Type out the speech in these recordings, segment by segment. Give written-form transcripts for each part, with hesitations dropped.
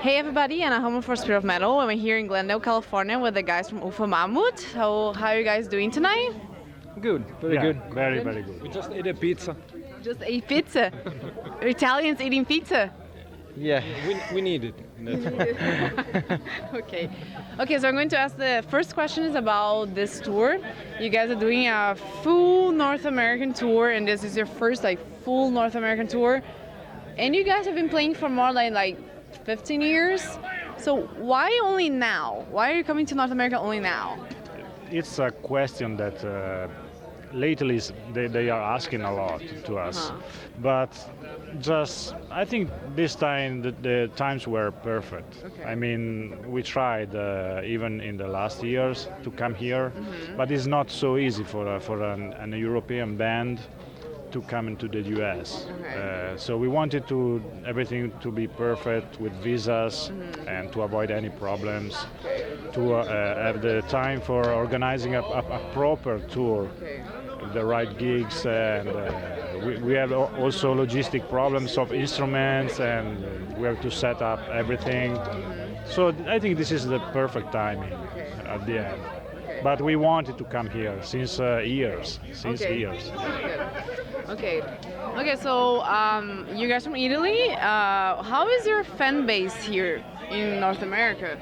Hey everybody, and I'm home for Spirit of Metal, and we're here in Glendale, California with the guys from Ufomammut. How are you guys doing tonight? Good, very Yeah, good. very, very good. We just ate a pizza. Just ate pizza. Italians eating pizza. Yeah, we need it. Okay. Okay, so I'm going to ask the first question is about this tour. You guys are doing a full North American tour, and this is your first full North American tour. And you guys have been playing for more than 15 years. So why only now? Why are you coming to North America only now? It's a question that lately they are asking a lot to us. But just, I think this time the times were perfect. Okay. I mean, we tried even in the last years to come here, but it's not so easy for an European band to come into the US. Okay. So we wanted everything to be perfect with visas and to avoid any problems, to have the time for organizing a proper tour, Okay. the right gigs, and we have also logistic problems of instruments, and we have to set up everything. So I think this is the perfect timing at the end. But we wanted to come here since years. Okay. Good. Okay. Okay. So you guys from Italy. How is your fan base here in North America?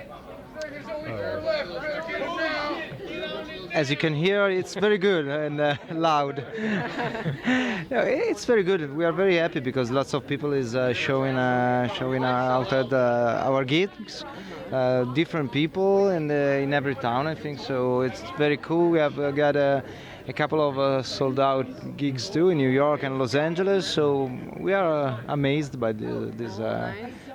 As you can hear, it's very good and loud. No, it's very good. We are very happy because lots of people is showing out at our gigs. Different people in every town, I think. So it's very cool. We have got a couple of sold out gigs too in New York and Los Angeles. So we are amazed by this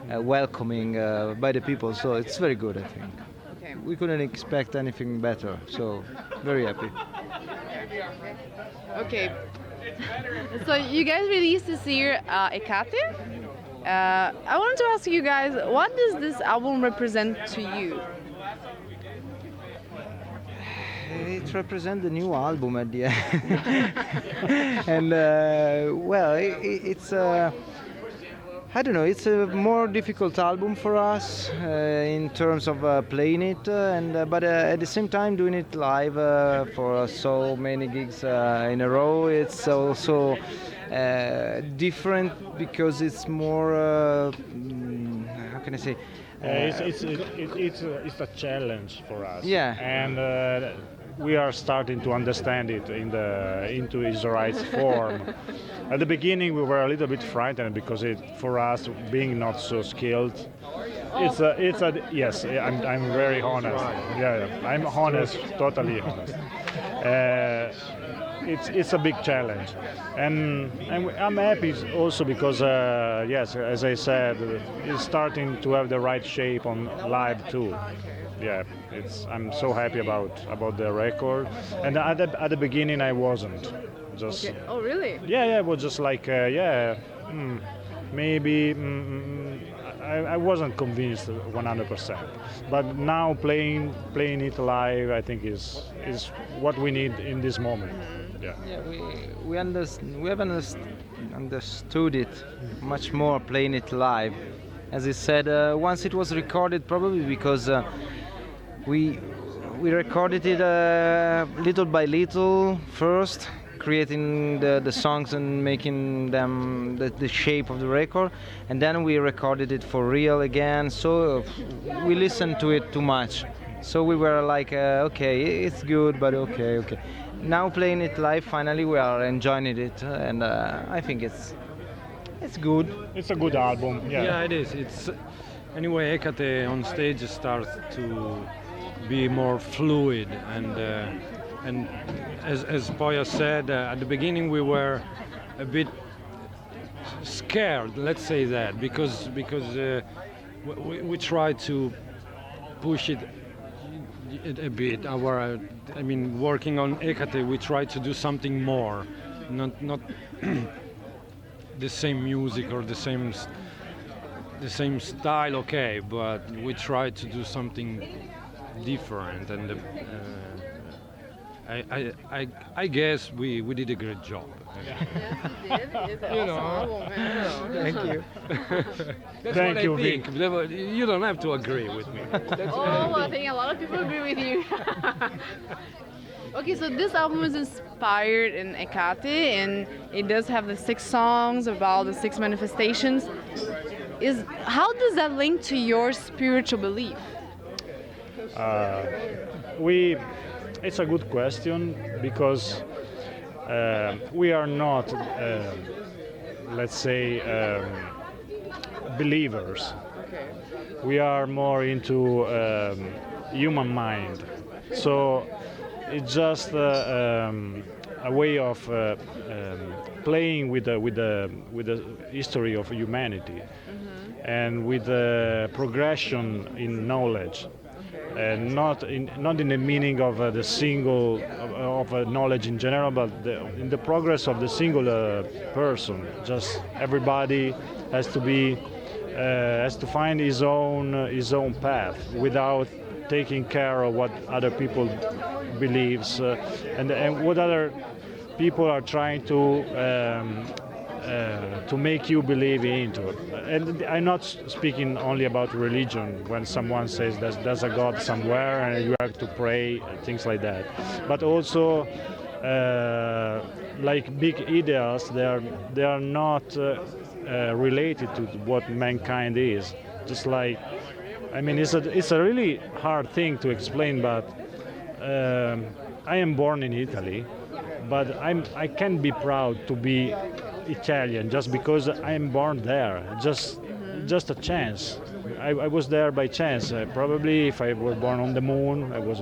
welcoming by the people. So it's very good, I think. Okay. We couldn't expect anything better. So very happy. Okay. So you guys released this year Ekate. I wanted to ask you guys, what does this album represent to you? It represents the new album at the end. And well, it's I don't know. It's a more difficult album for us in terms of playing it, but at the same time doing it live for so many gigs in a row. It's also different because it's more. How can I say? It's a challenge for us. Yeah. And we are starting to understand it into its right form. At the beginning, we were a little bit frightened because for us, being not so skilled, it's a yes. I'm very honest. Yeah, I'm honest, totally honest. It's a big challenge, and I'm happy also because yes, as I said, it's starting to have the right shape on live too. Yeah, I'm so happy about the record, and at the beginning I wasn't. Just Okay. Oh, really? yeah, it was just like maybe I wasn't convinced 100%. But now playing it live, I think is what we need in this moment. Yeah. Yeah, we have understood it much more playing it live. As I said, once it was recorded, probably because we recorded it little by little first, creating the songs and making them the shape of the record, and then we recorded it for real again. So we listened to it too much. So we were like, okay, it's good, but okay. Now playing it live, finally we are enjoying it, and I think it's good. It's a good album. Yeah. Yeah, it is. It's anyway. Hecate on stage starts to be more fluid, and as Poya said at the beginning, we were a bit scared. Let's say that because we tried to push it a bit. Working on Hecate, we tried to do something more, not the same music or the same style, okay, but we tried to do something different, and I guess we did a great job. You know. Thank you. That's Thank what you, I think. You don't have to agree with me. Oh, I think a lot of people agree with you. Okay, so this album is inspired in Hecate, and it does have the 6 songs about the 6 manifestations. How does that link to your spiritual belief? We It's a good question because we are not, let's say, believers. We are more into human mind. So it's just a way of playing with the history of humanity and with the progression in knowledge. And not in the meaning of the single of knowledge in general, but in the progress of the singular person. Just everybody has to find his own path without taking care of what other people believes and what other people are trying to make you believe into it. And I'm not speaking only about religion when someone says there's a God somewhere and you have to pray, things like that. But also, like big ideas, they are not related to what mankind is. Just like, I mean, it's a really hard thing to explain, but I am born in Italy, but I can be proud to be Italian just because I'm born there. Just a chance. I was there by chance. Probably if I were born on the moon, I was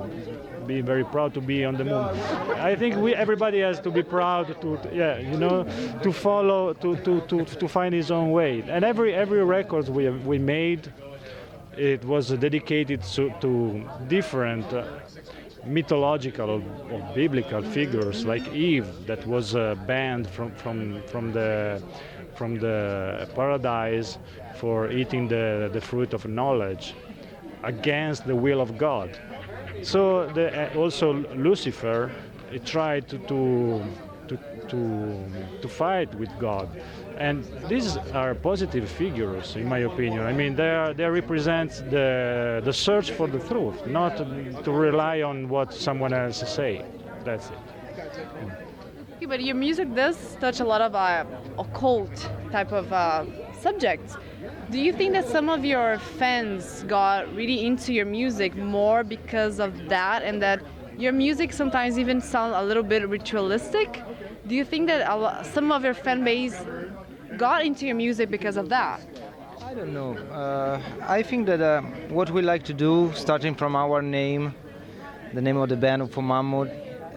be very proud to be on the moon. I think everybody has to be proud to follow to find his own way. And every record we made, it was dedicated to different mythological or biblical figures, like Eve, that was banned from the paradise for eating the fruit of knowledge against the will of God. So also Lucifer, he tried to fight with God. And these are positive figures, in my opinion. I mean, they represent the search for the truth, not to rely on what someone else say. That's it. Okay, but your music does touch a lot of occult type of subjects. Do you think that some of your fans got really into your music more because of that, and that your music sometimes even sounds a little bit ritualistic? Do you think that some of your fan base got into your music because of that? I don't know. I think that what we like to do, starting from our name, the name of the band Ufomammut,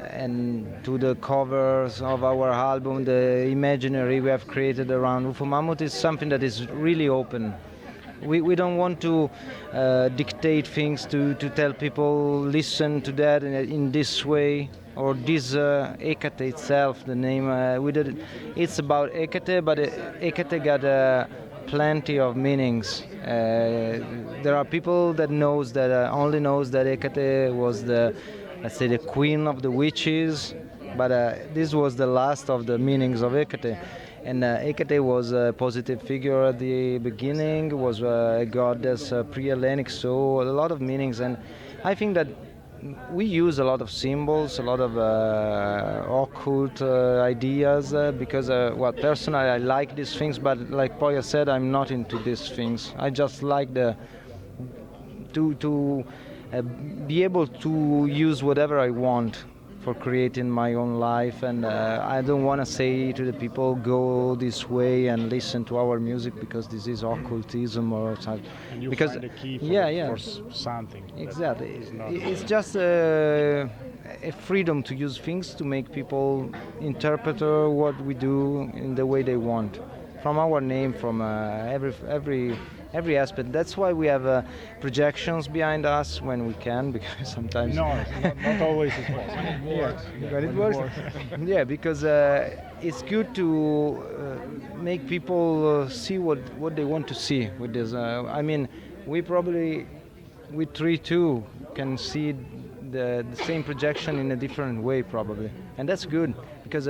and to the covers of our album, the imaginary we have created around Ufomammut, is something that is really open. We don't want to dictate things to tell people listen to that in this way, or this Hecate itself, the name. It's about Hecate, but Hecate got plenty of meanings. There are people that only knows that Hecate was let's say, the queen of the witches, but this was the last of the meanings of Hecate. And Hecate was a positive figure at the beginning, was a goddess, pre-Hellenic, so a lot of meanings. And I think that we use a lot of symbols, a lot of occult ideas, because, personally I like these things, but like Poya said, I'm not into these things. I just like to be able to use whatever I want for creating my own life, and I don't want to say to the people go this way and listen to our music because this is occultism or something. And you because find the key for something. Exactly. It's just a freedom to use things to make people interpret what we do in the way they want. From our name, from every aspect. That's why we have projections behind us when we can, because sometimes not always it works. But it works. Yeah, because it's good to make people see what they want to see with this. I mean, we three too can see the same projection in a different way probably, and that's good because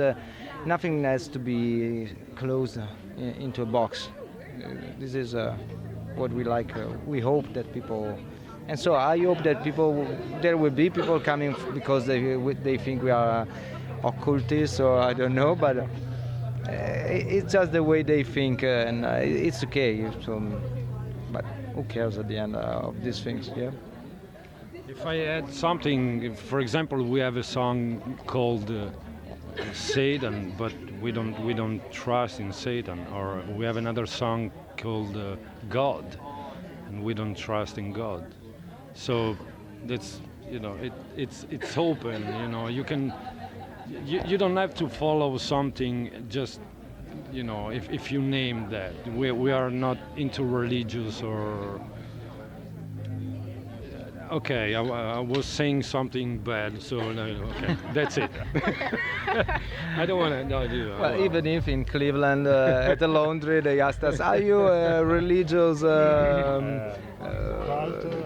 nothing has to be closed into a box. This is what we like. We hope that people, and so I hope that there will be people coming because they think we are occultists or I don't know, but it's just the way they think, and it's okay. So, but who cares at the end of these things? Yeah. If I add something, for example, we have a song called Satan, but we don't trust in Satan, or we have another song called God, and we don't trust in God. So that's it's open. You don't have to follow something just if you name that. We are not into religious or. Okay, I was saying something bad, so no, okay, that's it. I don't want to. No, Well, even if in Cleveland at the laundry they asked us, "Are you a religious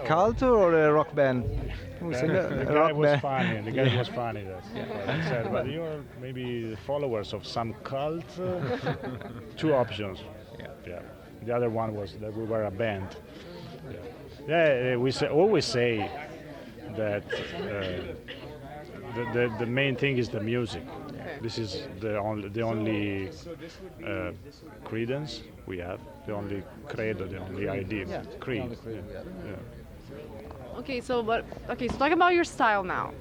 cult or a rock band?" We said, The "A guy rock was band." funny. The guy was funny. He said, "But you're maybe followers of some cult." Two options. Yeah. The other one was that we were a band. Yeah, we always say that the main thing is the music. This is the only credence we have, the only credo, the only idea. Creed. Yeah. Okay, so talk about your style now.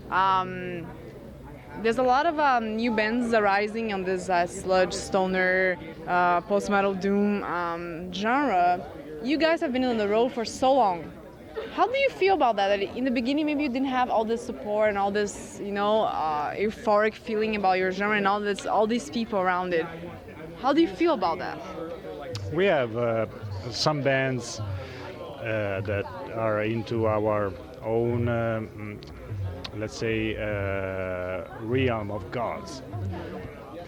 There's a lot of new bands arising on this sludge, stoner, post-metal doom genre. You guys have been on the road for so long. How do you feel about that? That in the beginning, maybe you didn't have all this support and all this, euphoric feeling about your genre and all these people around it. How do you feel about that? We have some bands that are into our own, let's say, realm of gods,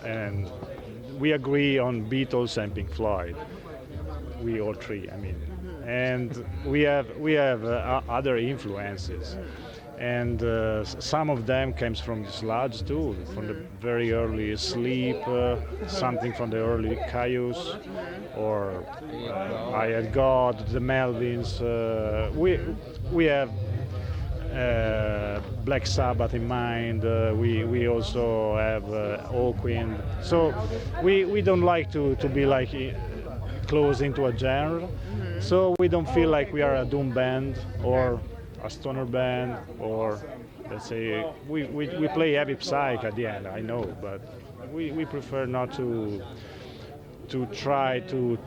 and we agree on Beatles and Pink Floyd. We all three, I mean, and we have other influences, and some of them comes from sludge too, from the very early Sleep, something from the early Caius, or I Had God, the Melvins. We have Black Sabbath in mind. We also have Hawkwind. So we don't like to be like close into a genre. So we don't feel like we are a doom band or a stoner band, or let's say we play heavy psych at the end, I know, but we prefer not to try to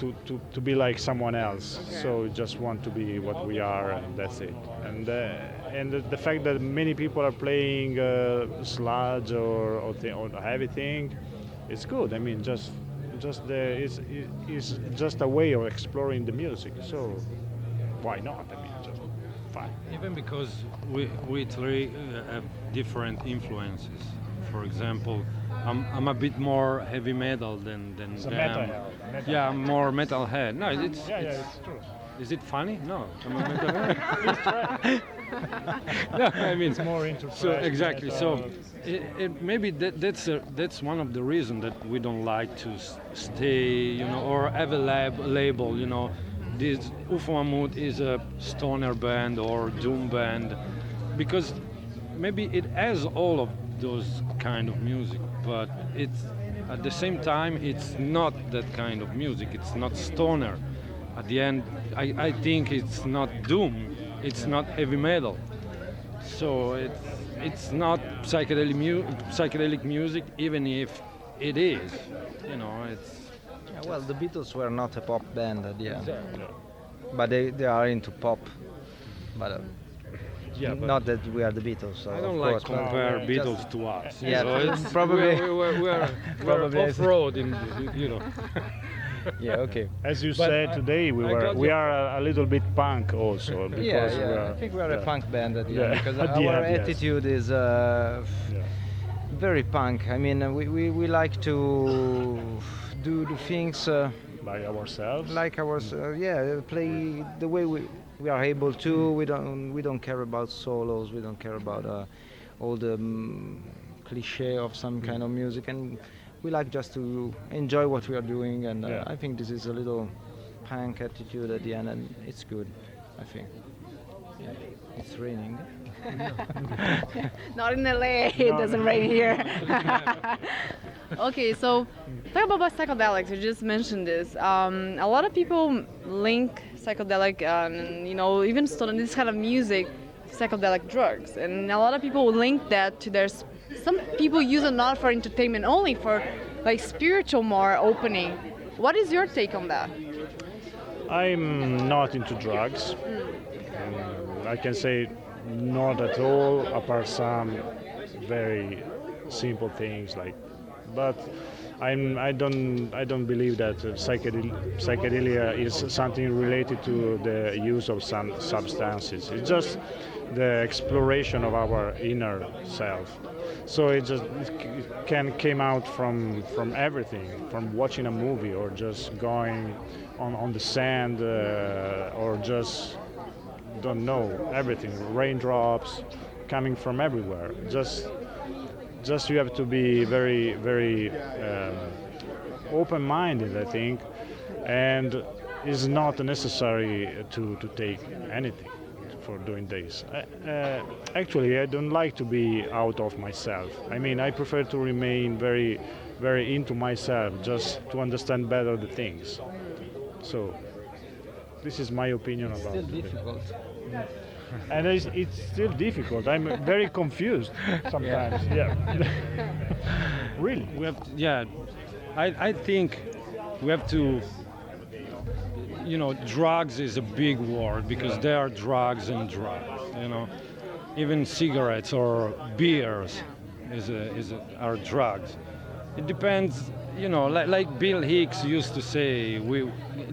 be like someone else. So we just want to be what we are, and that's it. And the fact that many people are playing sludge or heavy thing, it's good. I mean, it's just a way of exploring the music. So why not? I mean, just fine. Even because we three have different influences. For example, I'm a bit more heavy metal than It's a them. metalhead. Yeah, I'm more metalhead. No, it's It's true. Is it funny? No, I'm a metalhead. No, I mean It's more into so thrash exactly. metal. So maybe that's one of the reasons that we don't like to stay, or have a label. This Ufomammut is a stoner band or doom band, because maybe it has all of those kind of music, but it's at the same time it's not that kind of music. It's not stoner. At the end, I think it's not doom. It's not heavy metal. So it's not psychedelic music, even if it is. It's. Yeah, well, the Beatles were not a pop band at the end, but they are into pop. But Yeah, but not that we are the Beatles. So I don't of like course, but compare just- Beatles to us. Yeah, it's probably- we're probably off road in. yeah, okay. As you But said today, I got we your- are a little bit punk also. Because Yeah. I think we are a punk band at the end, because at the our end, yes. attitude is very punk. I mean, we like to do the things by ourselves. Like ours, yeah, play the way we are able to. We don't care about solos. We don't care about all the cliche of some kind of music, and we like just to enjoy what we are doing. And Yeah. I think this is a little punk attitude at the end, and it's good. I think. Yeah. It's raining. Not in LA, it doesn't rain here. Okay, so talk about psychedelics. You just mentioned this. A lot of people link psychedelic, even studying this kind of music, psychedelic drugs, and a lot of people link that to their. Some people use it not for entertainment only, for like spiritual more opening. What is your take on that? I'm not into drugs. I can say not at all, apart some very simple things like. But I don't believe that psychedelia is something related to the use of some substances. It's just the exploration of our inner self. So it can came out from everything, from watching a movie or just going on the sand or just don't know everything. Raindrops coming from everywhere. Just you have to be very very open-minded, I think, and it's not necessary to take anything for doing this. Actually, I don't like to be out of myself. I mean, I prefer to remain very, very into myself, just to understand better the things. So, this is my opinion about Still it. difficult. And it's still difficult. I'm very confused sometimes. Yeah. Really. We have, yeah, I think we have to, drugs is a big word because there are drugs and drugs, even cigarettes or beers are drugs. It depends, like Bill Hicks used to say,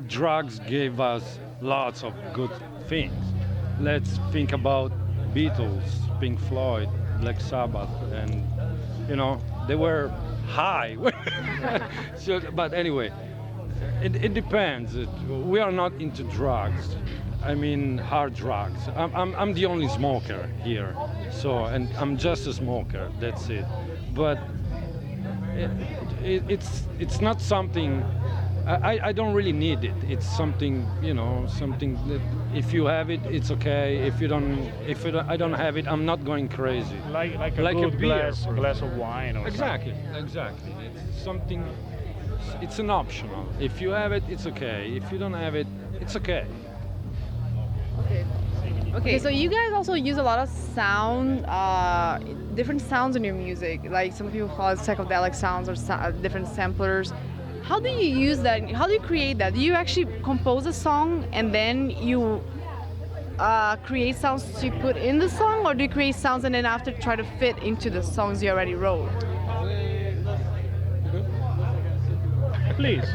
drugs gave us lots of good things. Let's think about Beatles, Pink Floyd, Black Sabbath, and they were high. So, but anyway, it depends. We are not into drugs. I mean hard drugs. I'm the only smoker here, and I'm just a smoker. That's it. But it's not something. I don't really need it. It's something, something that if you have it, it's okay. I don't have it, I'm not going crazy. Like a Like a good beer, glass of wine or Exactly. It's something. It's an optional. If you have it, it's okay. If you don't have it, it's okay. Okay, so you guys also use a lot of sound, different sounds in your music. Like some people call it psychedelic sounds or different samplers. How do you use that? How do you create that? Do you actually compose a song and then you create sounds to put in the song, or do you create sounds and then after try to fit into the songs you already wrote? Please.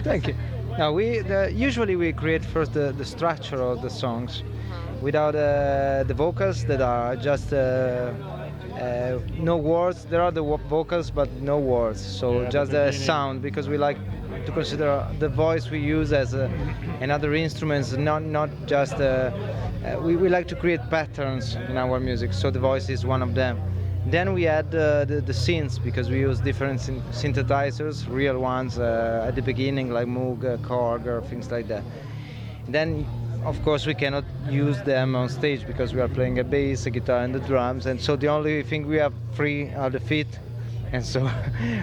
Thank you. Now usually we create first the structure of the songs, without the vocals that are just no words. There are the vocals but no words. So Yeah, just the the beginning. sound, because we like to consider the voice we use as another instruments, not just. We like to create patterns in our music. So the voice is one of them. Then we add the synths, because we use different synthesizers, real ones at the beginning, like Moog, Korg, or things like that. Then, of course, we cannot use them on stage because we are playing a bass, a guitar, and the drums, and so the only thing we have free are the feet. And so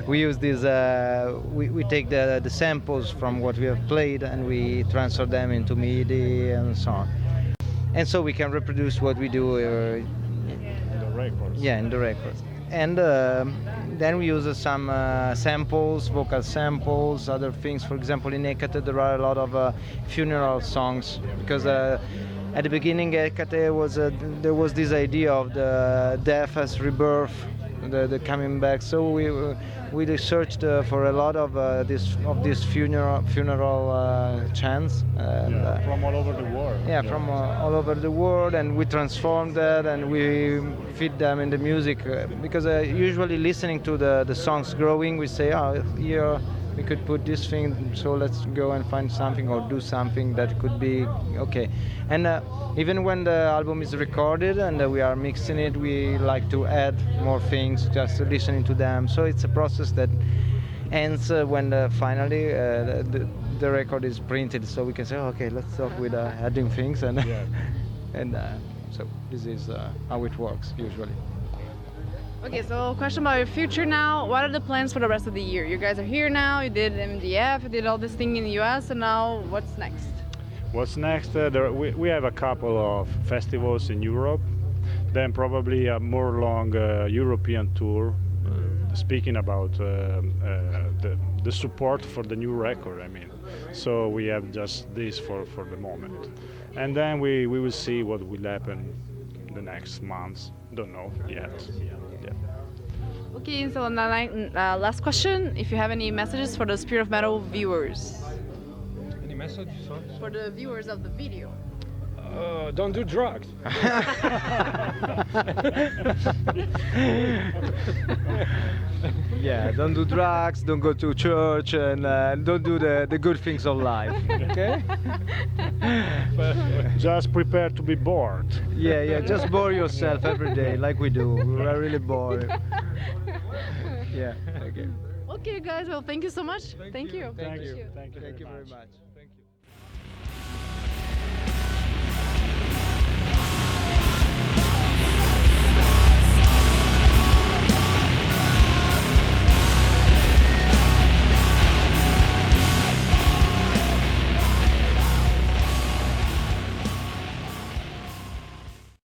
we use these. We take the samples from what we have played and we transfer them into MIDI and so on. And so we can reproduce what we do. The records. Yeah, in the records. And then we use some samples, vocal samples, other things. For example, in Hecate there are a lot of funeral songs, because at the beginning Hecate there was this idea of the death as rebirth, the coming back. So we researched for a lot of this funeral chants. From all over the world. Yeah, from all over the world, and we transform that and we fit them in the music, because usually listening to the songs growing, we say, oh, here we could put this thing, so let's go and find something or do something that could be okay. And even when the album is recorded and we are mixing it, we like to add more things, just listening to them. So it's a process that ends when finally the record is printed, so we can say, oh, okay, let's stop with adding things, and Yeah. and so this is how it works usually. Okay, so question about your future now. What are the plans for the rest of the year? You guys are here now, you did MDF, you did all this thing in the US, and now what's next? What's next? We have a couple of festivals in Europe, then probably a more long European tour. Speaking about the support for the new record, I mean, so we have just this for the moment, and then we will see what will happen the next months. Don't know yet. Yeah. Okay, so last question. If you have any messages for the Spirit of Metal viewers? Any message? For the viewers of the video. Don't do drugs. Yeah, don't do drugs, don't go to church, and don't do the good things of life. Okay? Just prepare to be bored. Yeah, just bore yourself every day like we do. We are really bored. Yeah, okay. Okay, guys, well, thank you so much. Thank you. Thank you. Thank you very much.